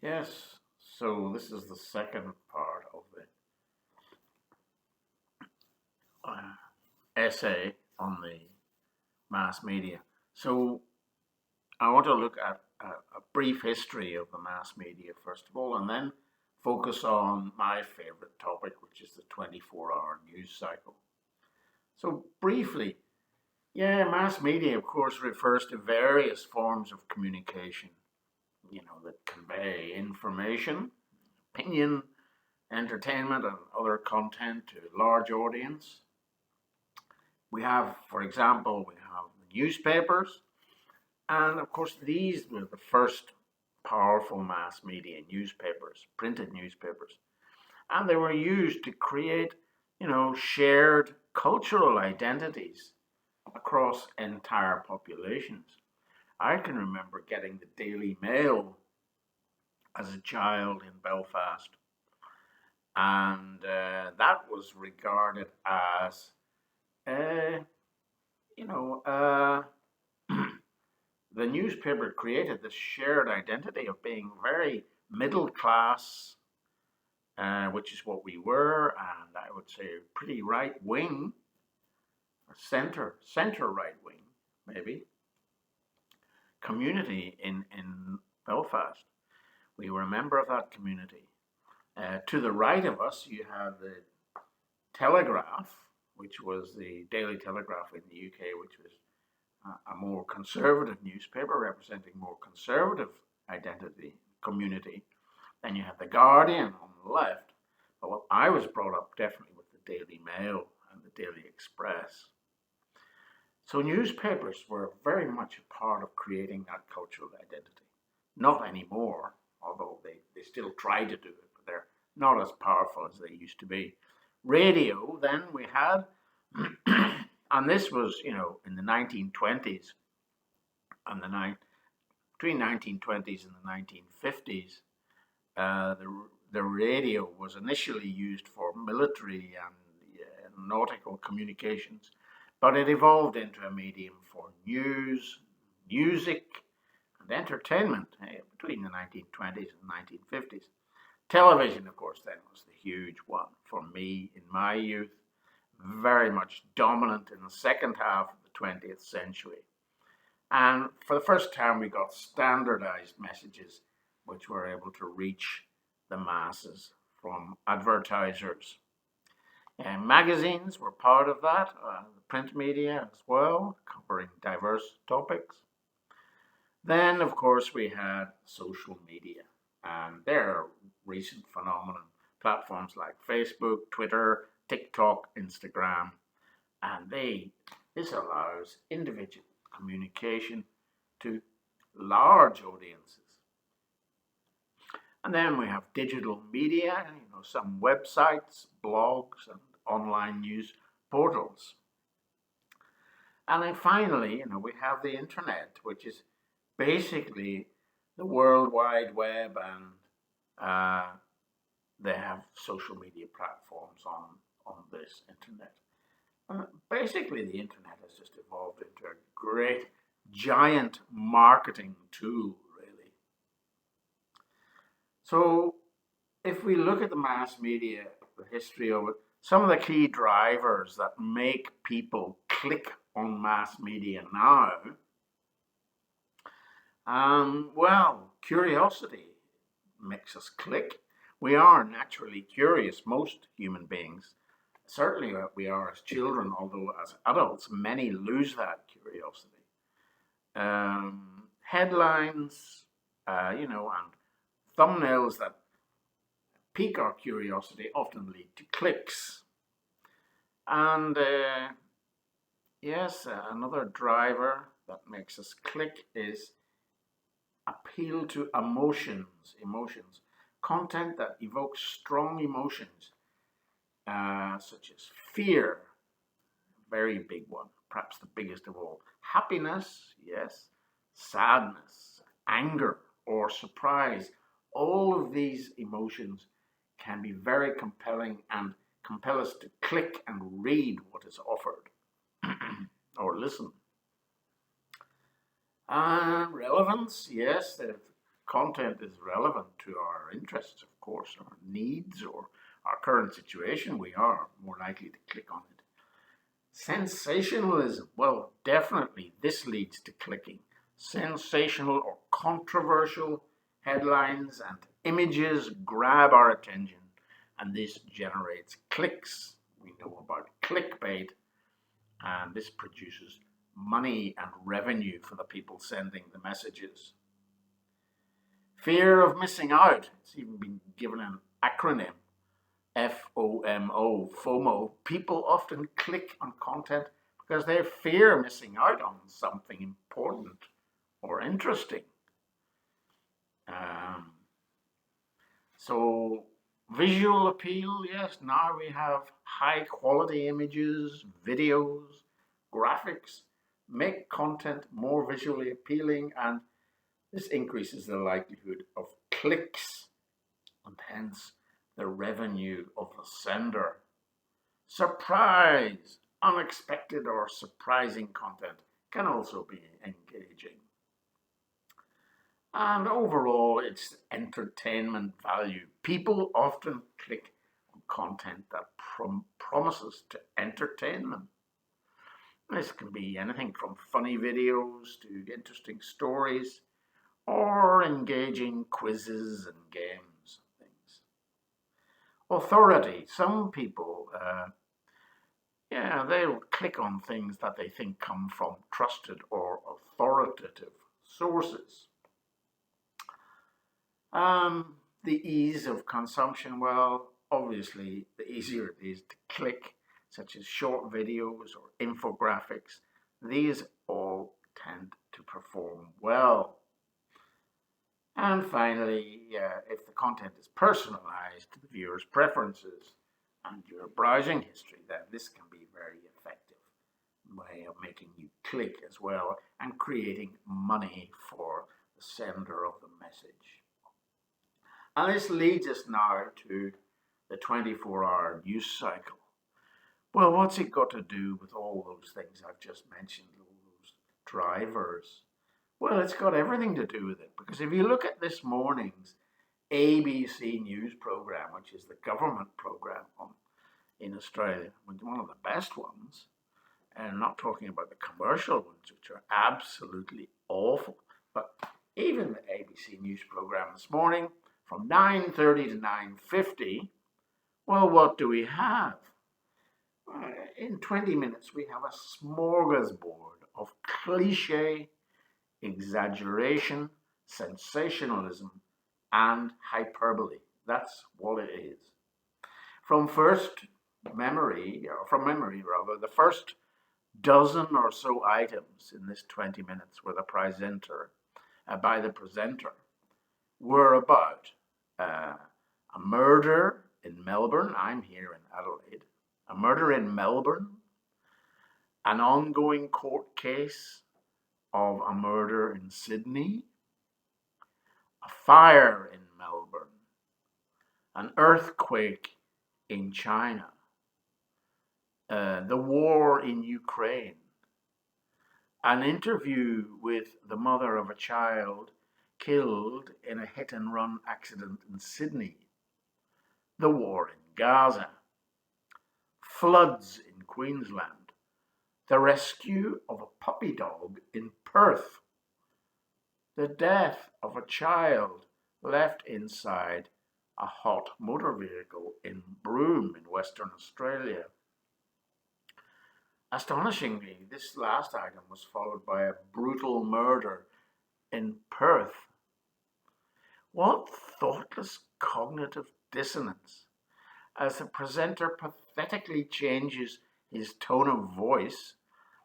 Yes, so this is the second part of the essay on the mass media. So I want to look at a brief history of the mass media, first of all, and then focus on my favorite topic, which is the 24-hour news cycle. So, briefly, yeah, mass media, of course, refers to various forms of communication, that convey information, opinion, entertainment, and other content to a large audience. We have, for example, we have the newspapers, and of course, these were the first powerful mass media newspapers, printed newspapers. And they were used to create, shared cultural identities across entire populations. I can remember getting the Daily Mail as a child in Belfast, and that was regarded as, uh, you know, uh, the newspaper created this shared identity of being very middle class, which is what we were, and I would say pretty right wing, or center right wing, maybe, community in Belfast. We were a member of that community. To the right of us, you have the Telegraph, which was the Daily Telegraph in the UK, which was a more conservative newspaper representing more conservative identity community. Then you have the Guardian on the left. But I was brought up definitely with the Daily Mail and the Daily Express. So newspapers were very much a part of creating that cultural identity. Not anymore, although they still try to do it, but they're not as powerful as they used to be. Radio, then we had, and this was, in the 1920s and between 1920s and the 1950s, the radio was initially used for military and nautical communications, but it evolved into a medium for news, music, and entertainment between the 1920s and 1950s. Television, of course, then was the huge one for me in my youth, very much dominant in the second half of the 20th century. And for the first time, we got standardized messages which were able to reach the masses from advertisers. And magazines were part of that, the print media as well, covering diverse topics. Then, of course, we had social media, and they're recent phenomenon. Platforms like Facebook, Twitter, TikTok, Instagram, and this allows individual communication to large audiences. And then we have digital media, some websites, blogs, and online news portals. And then finally, we have the internet, which is basically the World Wide Web, and they have social media platforms on this internet. Basically, the internet has just evolved into a great, giant marketing tool, really. So, if we look at the mass media, the history of it, some of the key drivers that make people click on mass media now, well, curiosity makes us click. We are naturally curious, most human beings. Certainly we are as children, although as adults, many lose that curiosity. Headlines, and thumbnails that pique our curiosity often lead to clicks. And yes, another driver that makes us click is appeal to emotions. Content that evokes strong emotions, such as fear, very big one, perhaps the biggest of all. Happiness, yes. Sadness, anger, or surprise. All of these emotions can be very compelling and compel us to click and read what is offered or listen. Relevance, yes. content is relevant to our interests, of course, our needs or our current situation, we are more likely to click on it. Sensationalism, well, definitely this leads to clicking. Sensational or controversial headlines and images grab our attention, and this generates clicks. We know about clickbait, and this produces money and revenue for the people sending the messages. Fear of missing out, it's even been given an acronym, FOMO, FOMO. People often click on content because they fear missing out on something important or interesting. So visual appeal, yes, now we have high quality images, videos, graphics, make content more visually appealing, and this increases the likelihood of clicks and hence the revenue of the sender. Surprise! Unexpected or surprising content can also be engaging. And overall, it's entertainment value. People often click on content that promises to entertain them. This can be anything from funny videos to interesting stories or engaging quizzes and games and things. Authority. Some people, they'll click on things that they think come from trusted or authoritative sources. The ease of consumption, well, obviously the easier it is to click, such as short videos or infographics, these all tend to perform well. And finally, if the content is personalized to the viewer's preferences and your browsing history, then this can be very effective way of making you click as well and creating money for the sender of the message. And this leads us now to the 24-hour news cycle. Well, what's it got to do with all those things I've just mentioned, all those drivers? Well, it's got everything to do with it, because if you look at this morning's ABC News program, which is the government program in Australia, one of the best ones, and I'm not talking about the commercial ones, which are absolutely awful, but even the ABC News program this morning, from 9:30 to 9:50, well, what do we have? In 20 minutes, we have a smorgasbord of cliche, exaggeration, sensationalism, and hyperbole. That's what it is. From memory, the first dozen or so items in this 20 minutes were by the presenter were about a murder in Melbourne. I'm here in Adelaide. A murder in Melbourne, an ongoing court case of a murder in Sydney, a fire in Melbourne, an earthquake in China, the war in Ukraine, an interview with the mother of a child killed in a hit-and-run accident in Sydney, the war in Gaza, floods in Queensland, the rescue of a puppy dog in Perth, the death of a child left inside a hot motor vehicle in Broome in Western Australia. Astonishingly, this last item was followed by a brutal murder in Perth. What thoughtless cognitive dissonance, as the presenter pathetically changes his tone of voice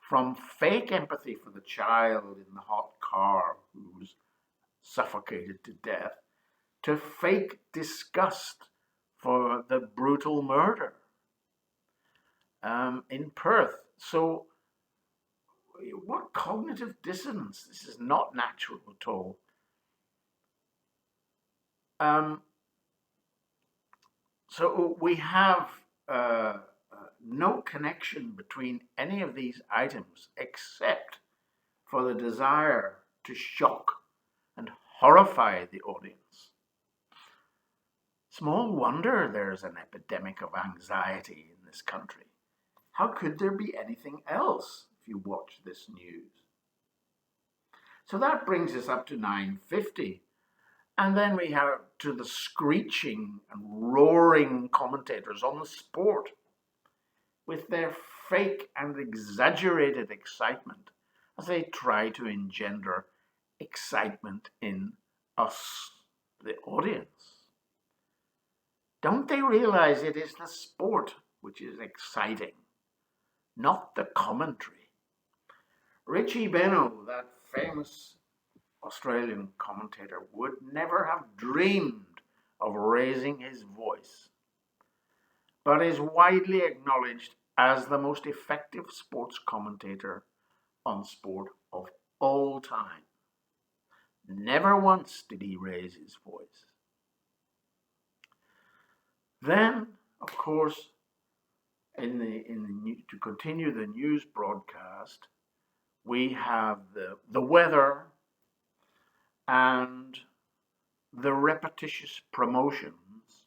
from fake empathy for the child in the hot car who was suffocated to death to fake disgust for the brutal murder in Perth. So what cognitive dissonance? This is not natural at all. So we have no connection between any of these items except for the desire to shock and horrify the audience. Small wonder there's an epidemic of anxiety in this country. How could there be anything else if you watch this news? So that brings us up to 9:50. And then we have to the screeching and roaring commentators on the sport with their fake and exaggerated excitement as they try to engender excitement in us, the audience. Don't they realize it is the sport which is exciting, not the commentary? Richie Benaud, that famous Australian commentator, would never have dreamed of raising his voice, but is widely acknowledged as the most effective sports commentator on sport of all time. Never once did he raise his voice. Then, of course, to continue the news broadcast, we have the weather and the repetitious promotions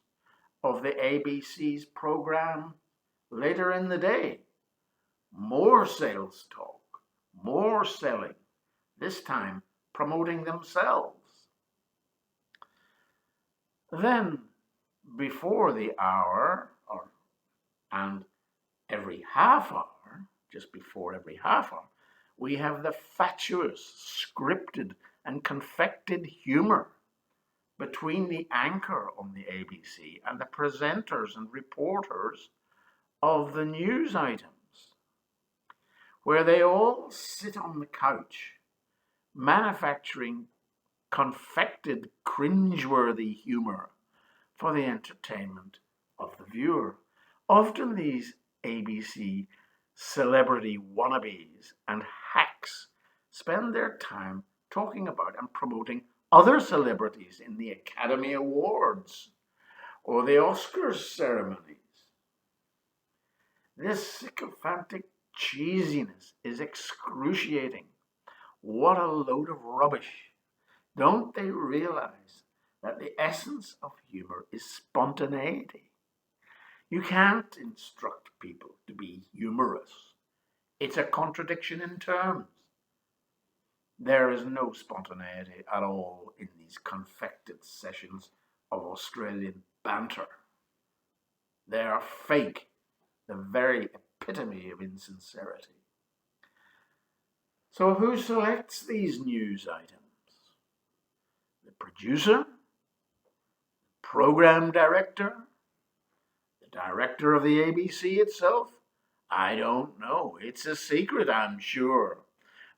of the ABC's program later in the day. More sales talk, more selling, this time promoting themselves. Then, before the hour, and every half hour, just before every half hour, we have the fatuous, scripted, and confected humor between the anchor on the ABC and the presenters and reporters of the news items, where they all sit on the couch manufacturing confected, cringeworthy humor for the entertainment of the viewer. Often these ABC celebrity wannabes and hacks spend their time talking about and promoting other celebrities in the Academy Awards or the Oscars ceremonies. This sycophantic cheesiness is excruciating. What a load of rubbish. Don't they realize that the essence of humor is spontaneity? You can't instruct people to be humorous. It's a contradiction in terms. There is no spontaneity at all in these confected sessions of Australian banter. They are fake, the very epitome of insincerity. So who selects these news items? The producer? The program director? The director of the ABC itself? I don't know. It's a secret, I'm sure.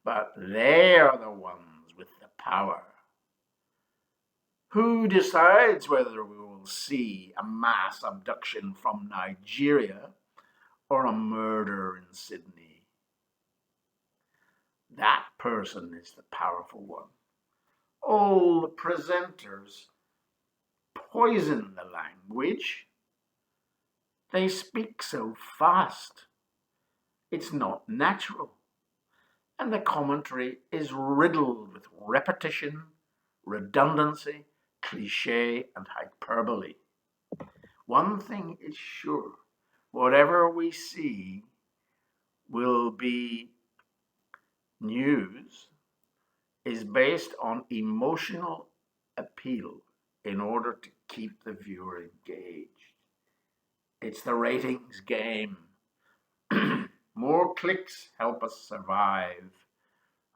But they are the ones with the power. Who decides whether we will see a mass abduction from Nigeria or a murder in Sydney? That person is the powerful one. All the presenters poison the language. They speak so fast. It's not natural. And the commentary is riddled with repetition, redundancy, cliché, and hyperbole. One thing is sure, whatever we see will be news is based on emotional appeal in order to keep the viewer engaged. It's the ratings game. More clicks help us survive.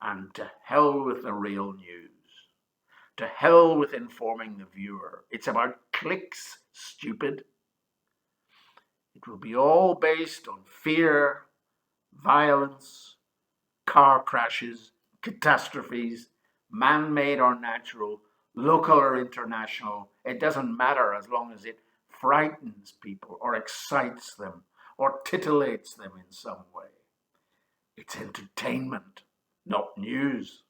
And to hell with the real news. To hell with informing the viewer. It's about clicks, stupid. It will be all based on fear, violence, car crashes, catastrophes, man-made or natural, local or international. It doesn't matter as long as it frightens people or excites them or titillates them in some way. It's entertainment, not news.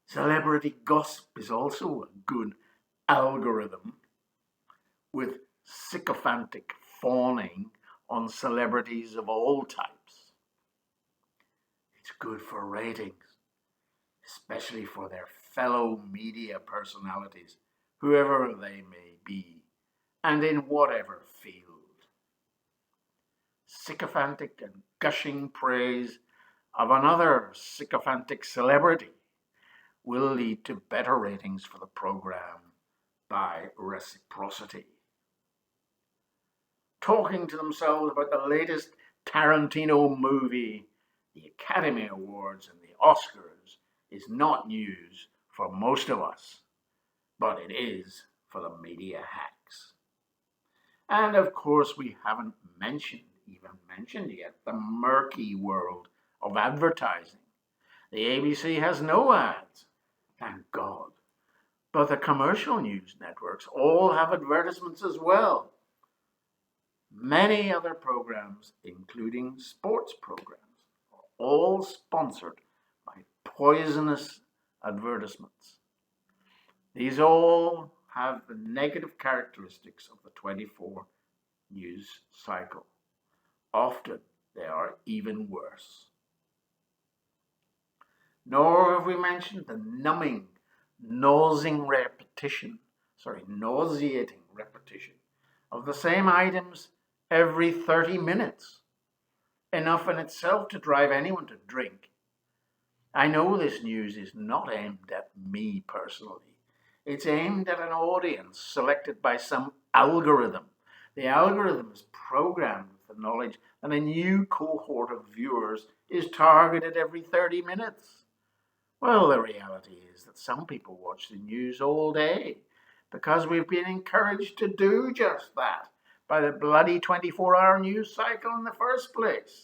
Celebrity gossip is also a good algorithm with sycophantic fawning on celebrities of all types. It's good for ratings, especially for their fellow media personalities, whoever they may be, and in whatever field. Sycophantic and gushing praise of another sycophantic celebrity will lead to better ratings for the program by reciprocity. Talking to themselves about the latest Tarantino movie, the Academy Awards, and the Oscars is not news for most of us, but it is for the media hacks. And of course, we haven't even mentioned yet the murky world of advertising. The ABC has no ads, thank God. But the commercial news networks all have advertisements as well. Many other programs, including sports programs, are all sponsored by poisonous advertisements. These all have the negative characteristics of the 24 news cycle. Often they are even worse. Nor have we mentioned the nauseating repetition of the same items every 30 minutes. Enough in itself to drive anyone to drink. I know this news is not aimed at me personally. It's aimed at an audience selected by some algorithm. The algorithm is programmed with the knowledge that a new cohort of viewers is targeted every 30 minutes. Well, the reality is that some people watch the news all day because we've been encouraged to do just that by the bloody 24-hour news cycle in the first place.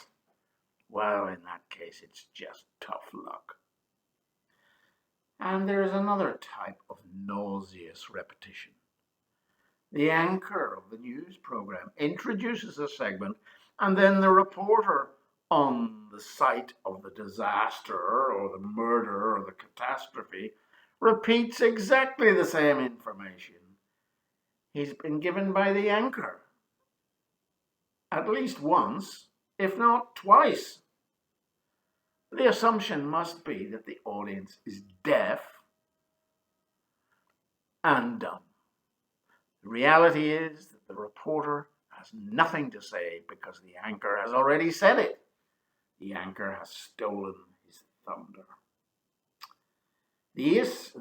Well, in that case, it's just tough luck. And there's another type of nauseous repetition. The anchor of the news program introduces a segment, and then the reporter on the site of the disaster or the murder or the catastrophe repeats exactly the same information he's been given by the anchor. At least once, if not twice. The assumption must be that the audience is deaf and dumb. The reality is that the reporter has nothing to say because the anchor has already said it. The anchor has stolen his thunder. This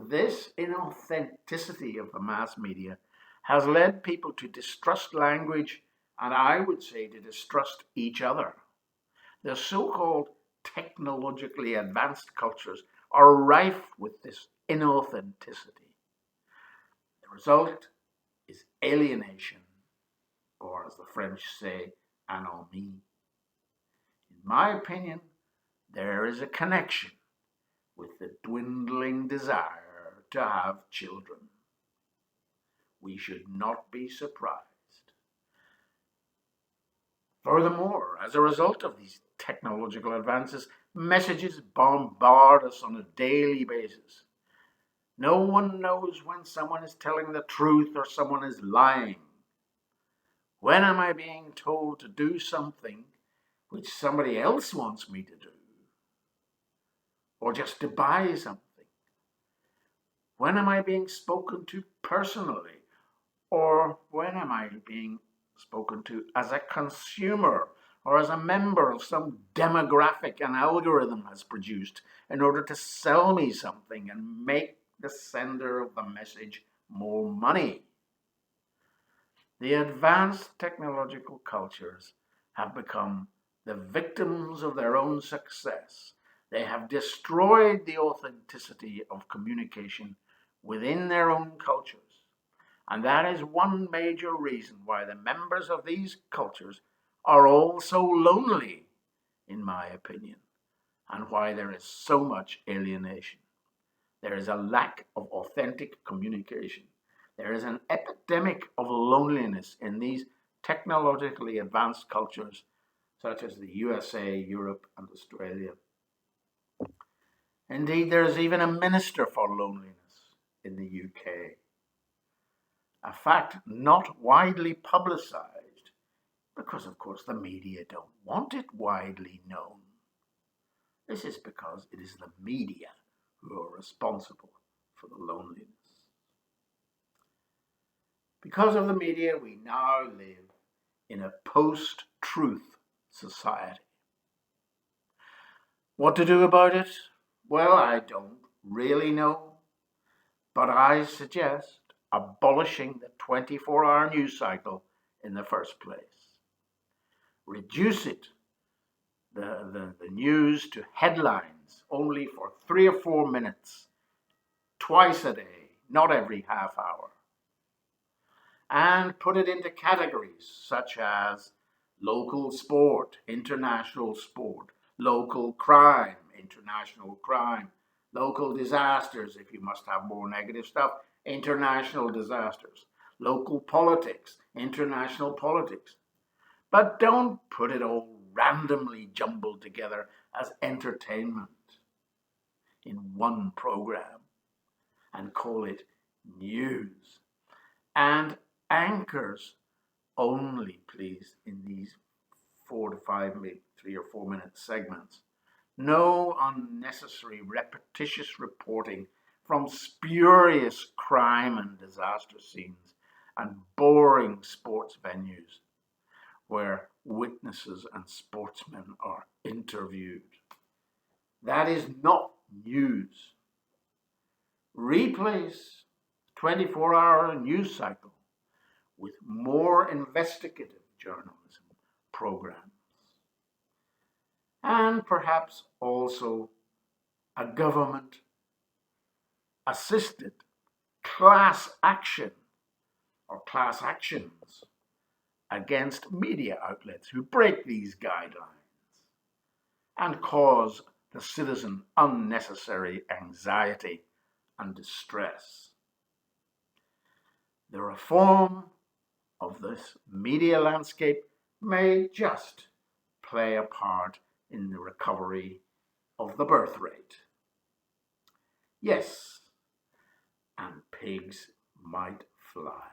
inauthenticity of the mass media has led people to distrust language, and I would say to distrust each other. The so-called technologically advanced cultures are rife with this inauthenticity. The result is alienation, or as the French say, anomie. In my opinion, there is a connection with the dwindling desire to have children. We should not be surprised. Furthermore, as a result of these technological advances, messages bombard us on a daily basis. No one knows when someone is telling the truth or someone is lying. When am I being told to do something which somebody else wants me to do? Or just to buy something? When am I being spoken to personally? Or when am I being spoken to as a consumer or as a member of some demographic an algorithm has produced in order to sell me something and make the sender of the message more money? The advanced technological cultures have become the victims of their own success. They have destroyed the authenticity of communication within their own cultures. And that is one major reason why the members of these cultures are all so lonely, in my opinion, and why there is so much alienation. There is a lack of authentic communication. There is an epidemic of loneliness in these technologically advanced cultures, such as the USA, Europe, and Australia. Indeed, there is even a minister for loneliness in the UK. A fact not widely publicized because, of course, the media don't want it widely known. This is because it is the media who are responsible for the loneliness. Because of the media, we now live in a post-truth society. What to do about it? Well, I don't really know, but I suggest abolishing the 24-hour news cycle in the first place. Reduce it, the news, to headlines only for 3 or 4 minutes, twice a day, not every half hour. And put it into categories such as local sport, international sport, local crime, international crime, local disasters, if you must have more negative stuff, international disasters, local politics, international politics. But don't put it all randomly jumbled together as entertainment in one program and call it news. And anchors only, please, in these 4 to 5, maybe 3 or 4 minute segments. No unnecessary repetitious reporting from spurious crime and disaster scenes and boring sports venues where witnesses and sportsmen are interviewed. That is not news. Replace 24-hour news cycle with more investigative journalism programs, and perhaps also a government assisted class action or class actions against media outlets who break these guidelines and cause the citizen unnecessary anxiety and distress. The reform of this media landscape may just play a part in the recovery of the birth rate. Yes, and pigs might fly.